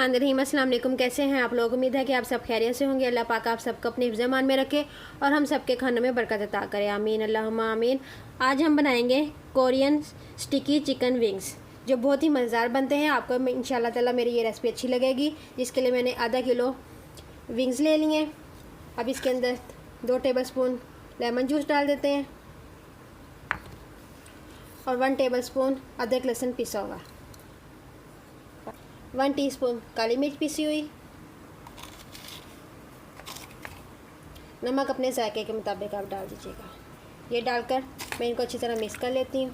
बिस्मिल्लाहिर्रहमानिर्रहीम। अस्सलाम वालेकुम। कैसे हैं आप लोग? उम्मीद है कि आप सब खैरियत से होंगे। अल्लाह पाक आप सबको अपने ज़मान में रखे और हम सबके खानों में बरकत अता करे। आमीन अल्लाहुम्मा आमीन। आज हम बनाएंगे कोरियन स्टिकी चिकन विंग्स, जो बहुत ही मज़ेदार बनते हैं। आपको इंशाल्लाह ताला मेरी ये रेसिपी अच्छी लगेगी। जिसके लिए मैंने आधा किलो विंग्स ले लिए। अब इसके अंदर 2 टेबलस्पून लेमन जूस डाल देते हैं और 1 टेबलस्पून अदरक लहसुन पिसा हुआ, 1 टीस्पून काली मिर्च पिसी हुई, नमक अपने जायके के मुताबिक आप डाल दीजिएगा। ये डालकर मैं इनको अच्छी तरह मिक्स कर लेती हूँ।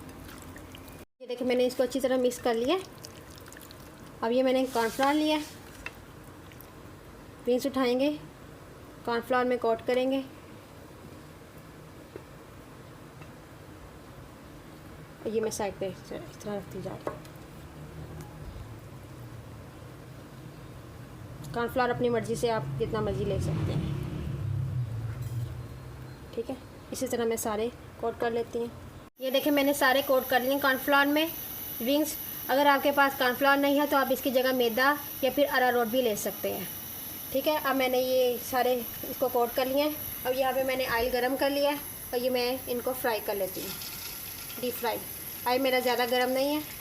ये देखिए मैंने इसको अच्छी तरह मिक्स कर लिया। अब ये मैंने कॉर्नफ्लावर लिया, विंग्स उठाएंगे, कॉर्नफ्लावर में कोट करेंगे और ये मैं साइड पे इस तरह रखती जा रही हूँ। कॉर्नफ्लावर अपनी मर्ज़ी से आप जितना मर्ज़ी ले सकते हैं, ठीक है। इसी तरह मैं सारे कोट कर लेती हूँ। ये देखिए मैंने सारे कोट कर लिए कॉर्नफ्लावर में विंग्स। अगर आपके पास कॉर्नफ्लावर नहीं है तो आप इसकी जगह मैदा या फिर अरारोट भी ले सकते हैं, ठीक है। अब मैंने ये सारे इसको कोट कर लिए हैं। अब यहाँ पे मैंने ऑयल गरम कर लिया है और ये मैं इनको फ्राई कर लेती हूँ, डीप फ्राई। ऑयल मेरा ज़्यादा गरम नहीं है।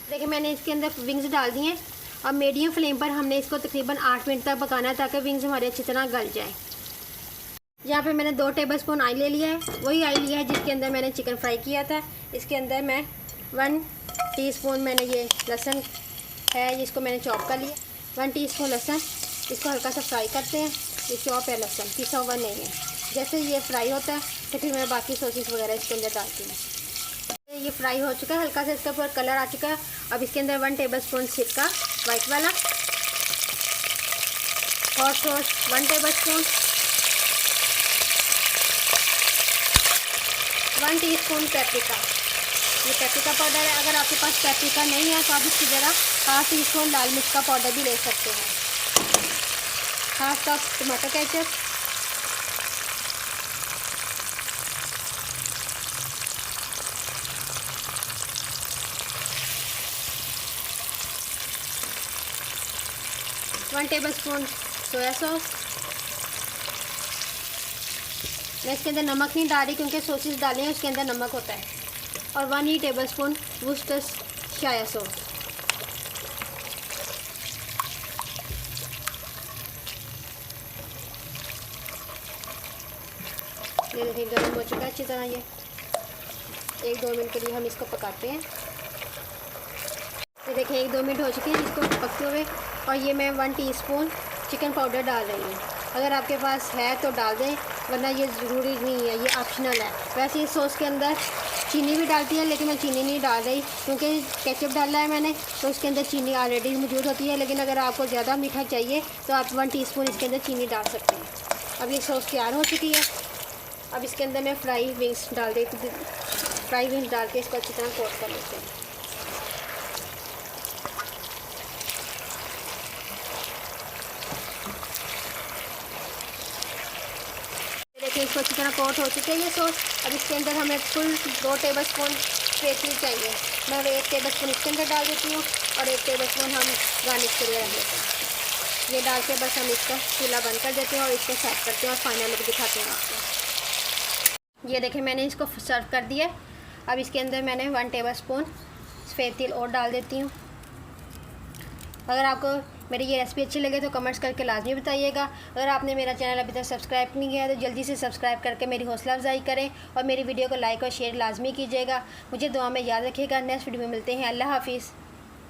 देखिए मैंने इसके अंदर विंग्स डाल दिए हैं। अब मीडियम फ्लेम पर हमने इसको तकरीबन 8 मिनट तक पकाना है ताकि विंग्स हमारे अच्छी तरह गल जाए। यहाँ पे मैंने 2 टेबलस्पून ऑयल ले लिया है, वही ऑयल लिया है जिसके अंदर मैंने चिकन फ्राई किया था। इसके अंदर मैं 1 टीस्पून मैंने ये लहसुन है, इसको मैंने चॉप कर लिया, 1 टीस्पून लहसुन। इसको हल्का सा फ्राई करते हैं। ये चॉप है लहसुन, पिसा हुआ नहीं है। जैसे ये फ्राई होता है तो फिर मैं बाकी सॉसेस वगैरह इसके अंदर डालती हूँ। ये फ्राई हो चुका है, हल्का सा इसका पूरा कलर आ चुका है। अब इसके अंदर 1 टेबलस्पून सिरका वाइट वाला, hot sauce 1 tablespoon, 1 teaspoon paprika. ये पेपरिका पाउडर है। अगर आपके पास पेपरिका नहीं है तो आप इसकी जगह 1/2 टीस्पून लाल मिर्च का पाउडर भी ले सकते हैं। 1/2 cup tomato ketchup, one tablespoon soya sauce. मैं इसके अंदर नमक नहीं डाल रही क्योंकि सॉसेस डाले हैं उसके अंदर नमक होता है। और 1 ही टेबलस्पून वुस्टरशायर सॉस। ये देखिए गर्म हो चुका है अच्छी तरह। ये 1-2 मिनट के लिए हम इसको पकाते हैं। ये देखिए 1-2 मिनट हो चुके हैं इसको पकते हुए। और ये मैं 1 टीस्पून चिकन पाउडर डाल रही हूँ। अगर आपके पास है तो डाल दें, वरना ये ज़रूरी नहीं है, ये ऑप्शनल है। वैसे इस सॉस के अंदर चीनी भी डालती है लेकिन मैं चीनी नहीं डाल रही क्योंकि केचप डाला है मैंने, तो उसके अंदर चीनी ऑलरेडी मौजूद होती है। लेकिन अगर आपको ज़्यादा मीठा चाहिए तो आप 1 टीस्पून इसके अंदर चीनी डाल सकते हैं। अब ये सॉस तैयार हो चुकी है। अब इसके अंदर मैं फ्राई विंग्स डाल के इसको अच्छी तरह कोट कर लेते हैं। देखिए इसको अच्छी तरह कोट हो चुके हैं ये सॉस। अब इसके अंदर हमें कुल 2 टेबलस्पून तेल चाहिए। मैं 1 टेबलस्पून इसके अंदर डाल देती हूँ और 1 टेबलस्पून हम गार्निश के लिए रख देते हैं। ये डाल के बस हम इसका चूल्हा बंद कर देते हैं और इसको सर्व करते हैं और फाइनल लुक दिखाते हैं आपको। ये देखें मैंने इसको सर्व कर दिया। अब इसके अंदर मैंने 1 टेबलस्पून सफ़ेद तिल और डाल देती हूँ। अगर आपको मेरी ये रेसिपी अच्छी लगे तो कमेंट्स करके लाजमी बताइएगा। अगर आपने मेरा चैनल अभी तक सब्सक्राइब नहीं किया है तो जल्दी से सब्सक्राइब करके मेरी हौसला अफजाई करें और मेरी वीडियो को लाइक और शेयर लाजमी कीजिएगा। मुझे दुआ में याद रखिएगा। नेक्स्ट वीडियो में मिलते हैं। अल्लाह हाफिज़।